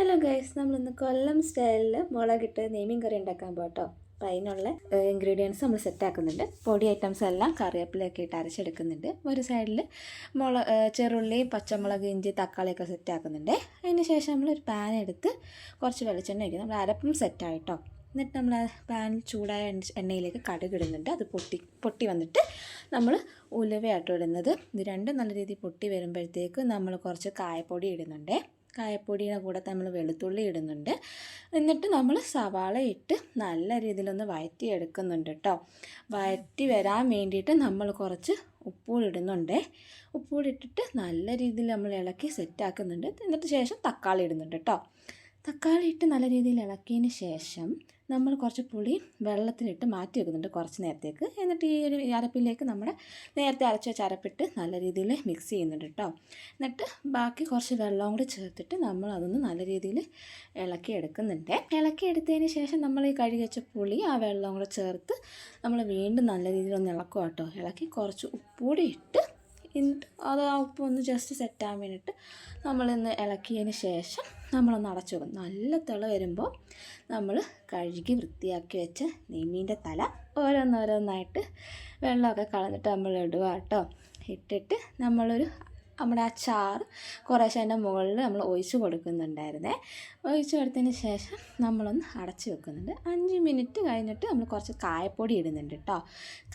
Hello guys, നമ്മളിന്ന് കൊല്ലം സ്റ്റൈലിൽ മുളകിട്ട് നെയ്മീൻ കറി ഉണ്ടാക്കാൻ പോട്ടോ. അപ്പോൾ അതിനുള്ള ഇൻഗ്രീഡിയൻസ് നമ്മൾ സെറ്റാക്കുന്നുണ്ട്. പൊടി ഐറ്റംസ് എല്ലാം കറിവേപ്പിലൊക്കെ ഇട്ട് അരച്ചെടുക്കുന്നുണ്ട്. ഒരു സൈഡിൽ ചെറുള്ളി, പച്ചമുളക്, ഇഞ്ചി, തക്കാളിയൊക്കെ സെറ്റാക്കുന്നുണ്ട്. അതിന് ശേഷം നമ്മളൊരു പാൻ എടുത്ത് കുറച്ച് വെളിച്ചെണ്ണ വയ്ക്കും. നമ്മൾ അരപ്പും സെറ്റായിട്ടോ. എന്നിട്ട് നമ്മൾ ആ പാനിൽ ചൂടായ എണ്ണയിലേക്ക് കടുക് ഇടുന്നുണ്ട്. അത് പൊട്ടി വന്നിട്ട് നമ്മൾ ഉലുവയാട്ടോ ഇടുന്നത്. ഇത് രണ്ടും നല്ല രീതിയിൽ പൊട്ടി വരുമ്പോഴത്തേക്ക് നമ്മൾ കുറച്ച് കായപ്പൊടി ഇടുന്നുണ്ട്. കായപ്പൊടിയുടെ കൂടെ നമ്മൾ വെളുത്തുള്ളി ഇടുന്നുണ്ട്. എന്നിട്ട് നമ്മൾ സവാള ഇട്ട് നല്ല രീതിയിലൊന്ന് വഴറ്റി എടുക്കുന്നുണ്ട് കേട്ടോ. വഴറ്റി വരാൻ വേണ്ടിയിട്ട് നമ്മൾ കുറച്ച് ഉപ്പുകൂടി ഇടുന്നുണ്ട്. ഉപ്പുകൂടി ഇട്ടിട്ട് നല്ല രീതിയിൽ നമ്മൾ ഇളക്കി സെറ്റാക്കുന്നുണ്ട്. എന്നിട്ട് ശേഷം തക്കാളി ഇടുന്നുണ്ട് കേട്ടോ. തക്കാളി ഇട്ട് നല്ല രീതിയിൽ ഇളക്കിയതിന് ശേഷം നമ്മൾ കുറച്ച് പുളി വെള്ളത്തിലിട്ട് മാറ്റി വെക്കുന്നുണ്ട് കുറച്ച് നേരത്തേക്ക്. എന്നിട്ട് ഈ ഒരു അരപ്പിലേക്ക് നമ്മുടെ നേരത്തെ അരച്ച് വെച്ച അരപ്പിട്ട് നല്ല രീതിയിൽ മിക്സ് ചെയ്യുന്നുണ്ട് കേട്ടോ. എന്നിട്ട് ബാക്കി കുറച്ച് വെള്ളവും കൂടി ചേർത്തിട്ട് നമ്മൾ അതൊന്ന് നല്ല രീതിയിൽ ഇളക്കി എടുക്കുന്നുണ്ട്. ഇളക്കി എടുത്തതിന് ശേഷം നമ്മൾ ഈ കഴുകി വെച്ച പുളി ആ വെള്ളവും കൂടെ ചേർത്ത് നമ്മൾ വീണ്ടും നല്ല രീതിയിൽ ഒന്ന് ഇളക്കുക കേട്ടോ. ഇളക്കി കുറച്ച് ഉപ്പുകൂടി ഇട്ട് എന്നിട്ട് അത് ആ ഉപ്പ് ഒന്ന് ജസ്റ്റ് സെറ്റാകാൻ വേണ്ടിയിട്ട് നമ്മളിന്ന് ഇളക്കിയതിന് ശേഷം നമ്മളൊന്ന് അടച്ചു വെക്കും. നല്ല തിള വരുമ്പോൾ നമ്മൾ കഴുകി വൃത്തിയാക്കി വെച്ച നെയ്മീൻ്റെ തല ഓരോന്നോരോന്നായിട്ട് വെള്ളമൊക്കെ കളഞ്ഞിട്ട് നമ്മൾ ഇടുക കേട്ടോ. ഇട്ടിട്ട് നമ്മുടെ ആ ചാറ് കുറേശ്ശെ അതിൻ്റെ മുകളിൽ നമ്മൾ ഒഴിച്ച് കൊടുക്കുന്നുണ്ടായിരുന്നേ. ഒഴിച്ച് കൊടുത്തതിന് ശേഷം നമ്മളൊന്ന് അടച്ച് വെക്കുന്നുണ്ട്. 5 മിനിറ്റ് കഴിഞ്ഞിട്ട് നമ്മൾ കുറച്ച് കായപ്പൊടി ഇടുന്നുണ്ട് കേട്ടോ.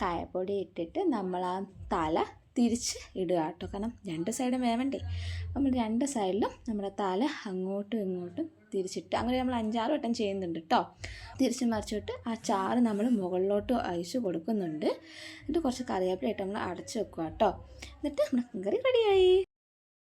കായപ്പൊടി ഇട്ടിട്ട് നമ്മൾ ആ തല തിരിച്ച് ഇടുക കേട്ടോ. കാരണം 2 സൈഡും വേവണ്ടേ. നമ്മൾ 2 സൈഡിലും നമ്മുടെ തല അങ്ങോട്ടും ഇങ്ങോട്ടും തിരിച്ചിട്ട് അങ്ങനെ നമ്മൾ 5-6 വട്ടം ചെയ്യുന്നുണ്ട് കേട്ടോ. തിരിച്ച് മറിച്ചിട്ട് ആ ചാറ് നമ്മൾ മുകളിലോട്ട് അയച്ച് കൊടുക്കുന്നുണ്ട്. എന്നിട്ട് കുറച്ച് കറിവേപ്പില ഇട്ട് നമ്മൾ അടച്ച് വെക്കുക കേട്ടോ. എന്നിട്ട് നമ്മുടെ കറി റെഡിയായി.